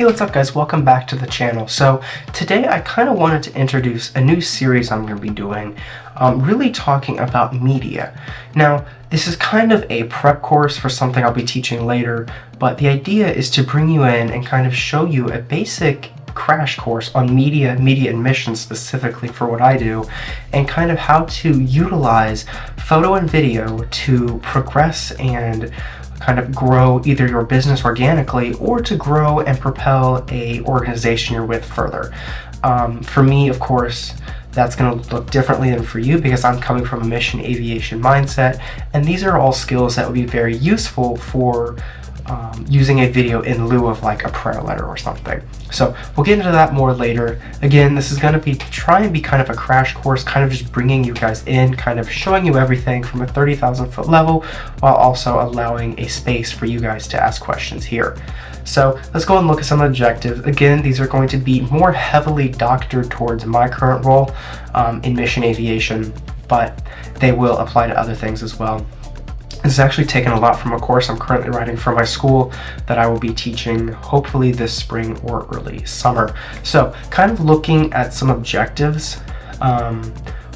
what's up guys, welcome back to the channel. So today I kind of wanted to introduce a new series I'm going to be doing, really talking about media. Now this is kind of a prep course for something I'll be teaching later, but the idea is to bring you in and kind of show you a basic crash course on media admission specifically for what I do, and kind of how to utilize photo and video to progress and kind of grow either your business organically or to grow and propel a organization you're with further. For me, of course, that's going to look differently than for you because I'm coming from a mission aviation mindset, and these are all skills that would be very useful for using a video in lieu of like a prayer letter or something. So we'll get into that more later. Again, this is going to be try and be kind of a crash course, kind of just bringing you guys in, kind of showing you everything from a 30,000 foot level while also allowing a space for you guys to ask questions here. So let's go and look at some objectives. Again, these are going to be more heavily doctored towards my current role in mission aviation, but they will apply to other things as well. This is actually taken a lot from a course I'm currently writing for my school that I will be teaching hopefully this spring or early summer. So kind of looking at some objectives,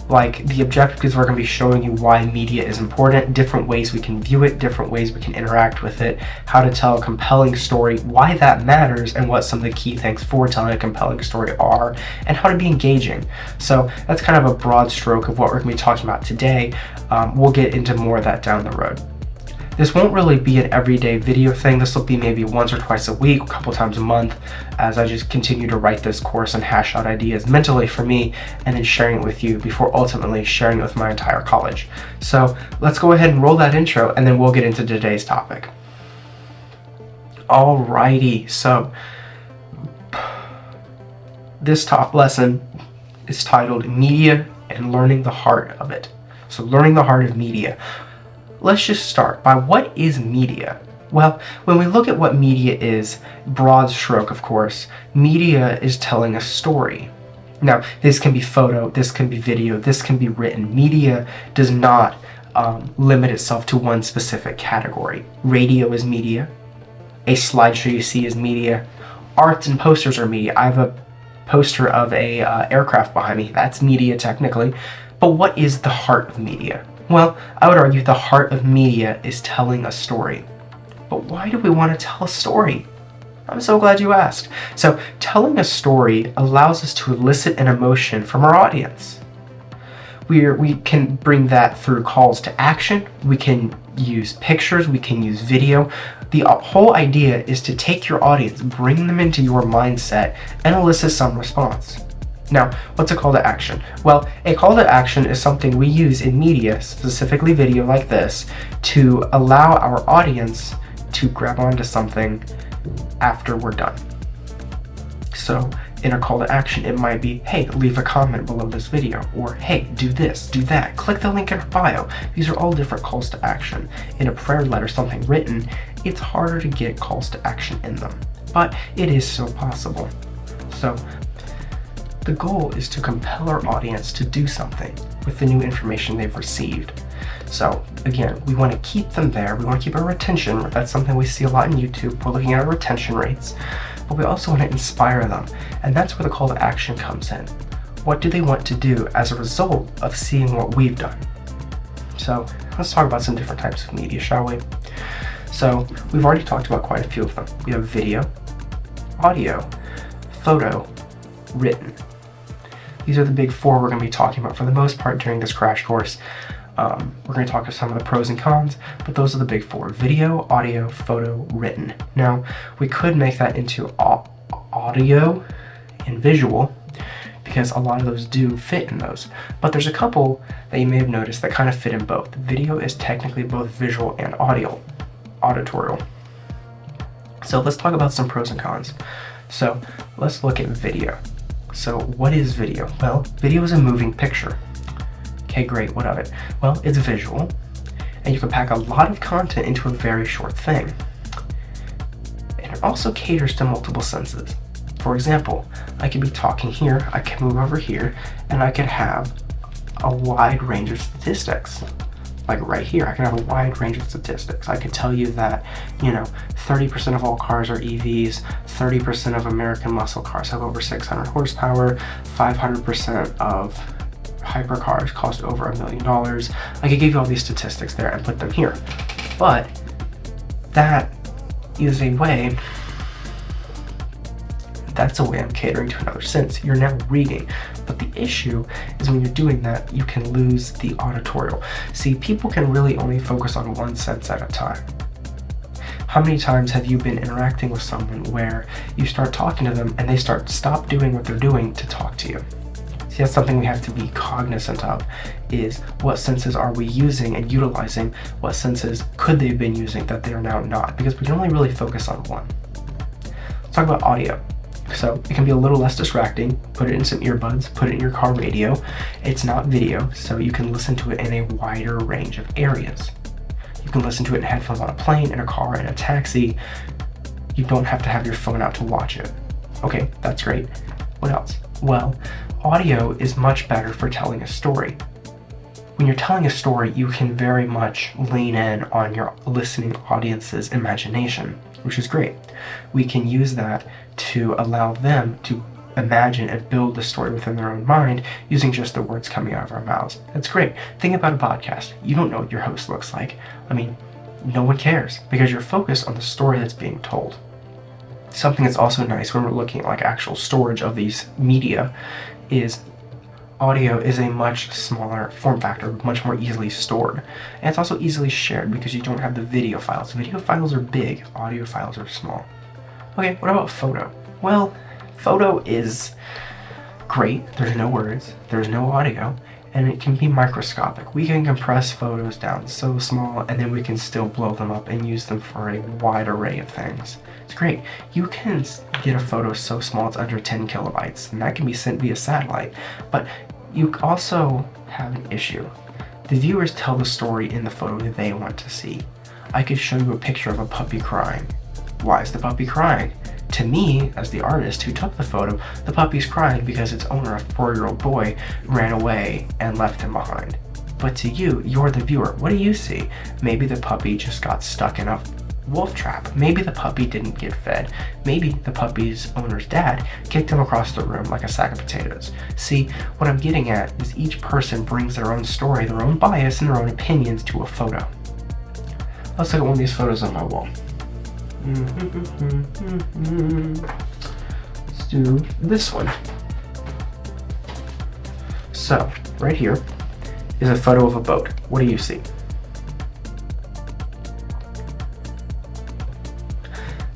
like the objectives we're going to be showing you why media is important, different ways we can view it, different ways we can interact with it, how to tell a compelling story, why that matters, and what some of the key things for telling a compelling story are, and how to be engaging. So that's kind of a broad stroke of what we're going to be talking about today. We'll get into more of that down the road. This won't really be an everyday video thing. This will be maybe once or twice a week, a couple times a month, as I just continue to write this course and hash out ideas mentally for me, and then sharing it with you before ultimately sharing it with my entire college. So let's go ahead and roll that intro, and then we'll get into today's topic. Alrighty, so this top lesson is titled Media and Learning the Heart of It. So learning the heart of media. Let's just start by what is media? Well, when we look at what media is, broad stroke of course, media is telling a story. Now, this can be photo, this can be video, this can be written. Media does not limit itself to one specific category. Radio is media. A slideshow you see is media. Art and posters are media. I have a poster of a aircraft behind me. That's media technically. But what is the heart of media? Well, I would argue the heart of media is telling a story. But why do we want to tell a story? I'm so glad you asked. So, telling a story allows us to elicit an emotion from our audience. We can bring that through calls to action, we can use pictures, we can use video. The whole idea is to take your audience, bring them into your mindset, and elicit some response. Now, what's a call to action? Well, a call to action is something we use in media, specifically video like this, to allow our audience to grab onto something after we're done. So, in a call to action, it might be, hey, leave a comment below this video, or hey, do this, do that, click the link in our bio. These are all different calls to action. In a prayer letter, something written, it's harder to get calls to action in them, but it is still possible. So, the goal is to compel our audience to do something with the new information they've received. So again, we want to keep them there. We want to keep our retention. That's something we see a lot in YouTube. We're looking at our retention rates, but we also want to inspire them. And that's where the call to action comes in. What do they want to do as a result of seeing what we've done? So let's talk about some different types of media, shall we? So we've already talked about quite a few of them. We have video, audio, photo, written. These are the big four we're going to be talking about for the most part during this crash course. We're going to talk about some of the pros and cons, but those are the big four: video, audio, photo, written. Now, we could make that into audio and visual, because a lot of those do fit in those. But there's a couple that you may have noticed that kind of fit in both. Video is technically both visual and auditorial. So let's talk about some pros and cons. So let's look at video. So what is video? Well, video is a moving picture. Okay, great, what of it? Well, it's visual, and you can pack a lot of content into a very short thing. And it also caters to multiple senses. For example, I could be talking here, I can move over here, and I could have a wide range of statistics. Like right here, I can have a wide range of statistics. I could tell you that, 30% of all cars are EVs, 30% of American muscle cars have over 600 horsepower, 500% of hypercars cost over $1 million. I could give you all these statistics there and put them here. But that's a way I'm catering to another sense. You're now reading. But the issue is when you're doing that, you can lose the auditorial. See, people can really only focus on one sense at a time. How many times have you been interacting with someone where you start talking to them and they stop doing what they're doing to talk to you? See, that's something we have to be cognizant of, is what senses are we using and utilizing? What senses could they have been using that they are now not? Because we can only really focus on one. Let's talk about audio. So it can be a little less distracting. Put it in some earbuds, put it in your car radio. It's not video, so you can listen to it in a wider range of areas. You can listen to it in headphones on a plane, in a car, in a taxi. You don't have to have your phone out to watch it. Okay, that's great. What else? Well, audio is much better for telling a story. When you're telling a story, you can very much lean in on your listening audience's imagination, which is great. We can use that to allow them to imagine and build the story within their own mind using just the words coming out of our mouths. That's great. Think about a podcast. You don't know what your host looks like. I mean, no one cares because you're focused on the story that's being told. Something that's also nice when we're looking at like actual storage of these media is audio is a much smaller form factor, much more easily stored. And it's also easily shared because you don't have the video files. Video files are big, audio files are small. Okay, what about photo? Well, photo is great. There's no words, there's no audio, and it can be microscopic. We can compress photos down so small, and then we can still blow them up and use them for a wide array of things. It's great. You can get a photo so small it's under 10 kilobytes, and that can be sent via satellite. But you also have an issue. The viewers tell the story in the photo that they want to see. I could show you a picture of a puppy crying. Why is the puppy crying? To me, as the artist who took the photo, the puppy's crying because its owner, a 4-year-old boy, ran away and left him behind. But to you, you're the viewer. What do you see? Maybe the puppy just got stuck in a wolf trap. Maybe the puppy didn't get fed. Maybe the puppy's owner's dad kicked him across the room like a sack of potatoes. See, what I'm getting at is each person brings their own story, their own bias, and their own opinions to a photo. Let's look at one of these photos on my wall. Let's do this one. So, right here is a photo of a boat. What do you see?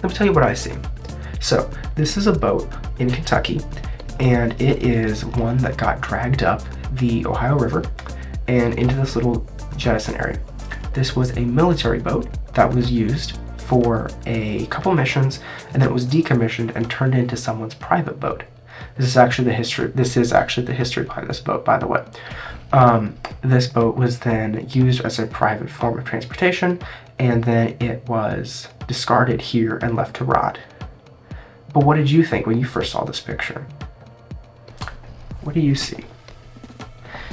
Let me tell you what I see. So, this is a boat in Kentucky, and it is one that got dragged up the Ohio River and into this little jettison area. This was a military boat that was used for a couple missions, and then it was decommissioned and turned into someone's private boat. This is actually the history behind this boat, by the way. This boat was then used as a private form of transportation, and then it was discarded here and left to rot. But what did you think when you first saw this picture? What do you see?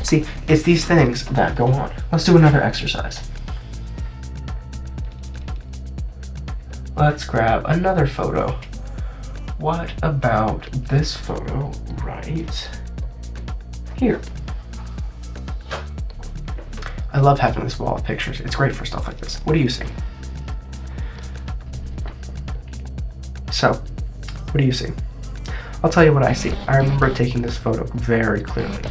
See, it's these things that go on. Let's do another exercise. Let's grab another photo. What about this photo right here? I love having this wall of pictures. It's great for stuff like this. What do you see? So, what do you see? I'll tell you what I see. I remember taking this photo very clearly.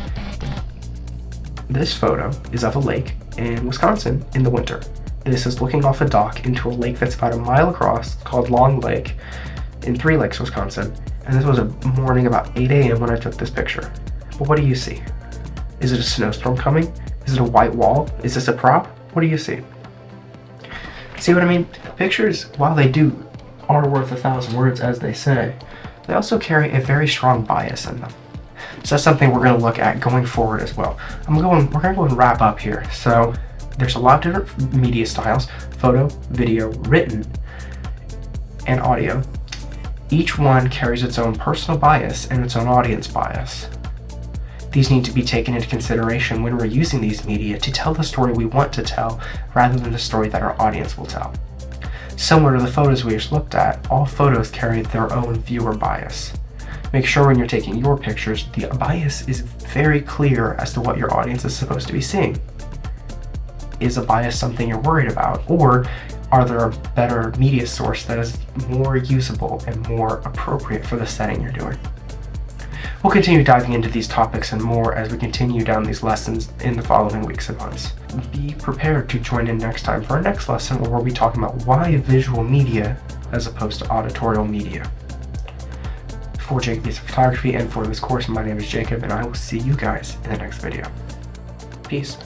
This photo is of a lake in Wisconsin in the winter. This is looking off a dock into a lake that's about a mile across called Long Lake in Three Lakes, Wisconsin. And this was a morning about 8 a.m. when I took this picture. But what do you see? Is it a snowstorm coming? Is it a white wall? Is this a prop? What do you see? See what I mean? Pictures, while they are worth 1,000 words, as they say, they also carry a very strong bias in them. So that's something we're going to look at going forward as well. We're going to go and wrap up here. So there's a lot of different media styles: photo, video, written, and audio. Each one carries its own personal bias and its own audience bias. These need to be taken into consideration when we're using these media to tell the story we want to tell rather than the story that our audience will tell. Similar to the photos we just looked at, all photos carry their own viewer bias. Make sure when you're taking your pictures, the bias is very clear as to what your audience is supposed to be seeing. Is a bias something you're worried about, or are there a better media source that is more usable and more appropriate for the setting you're doing? We'll continue diving into these topics and more as we continue down these lessons in the following weeks and months. Be prepared to join in next time for our next lesson, where we'll be talking about why visual media as opposed to auditorial media. For Jacob Basic Photography and for this course, my name is Jacob, and I will see you guys in the next video. Peace.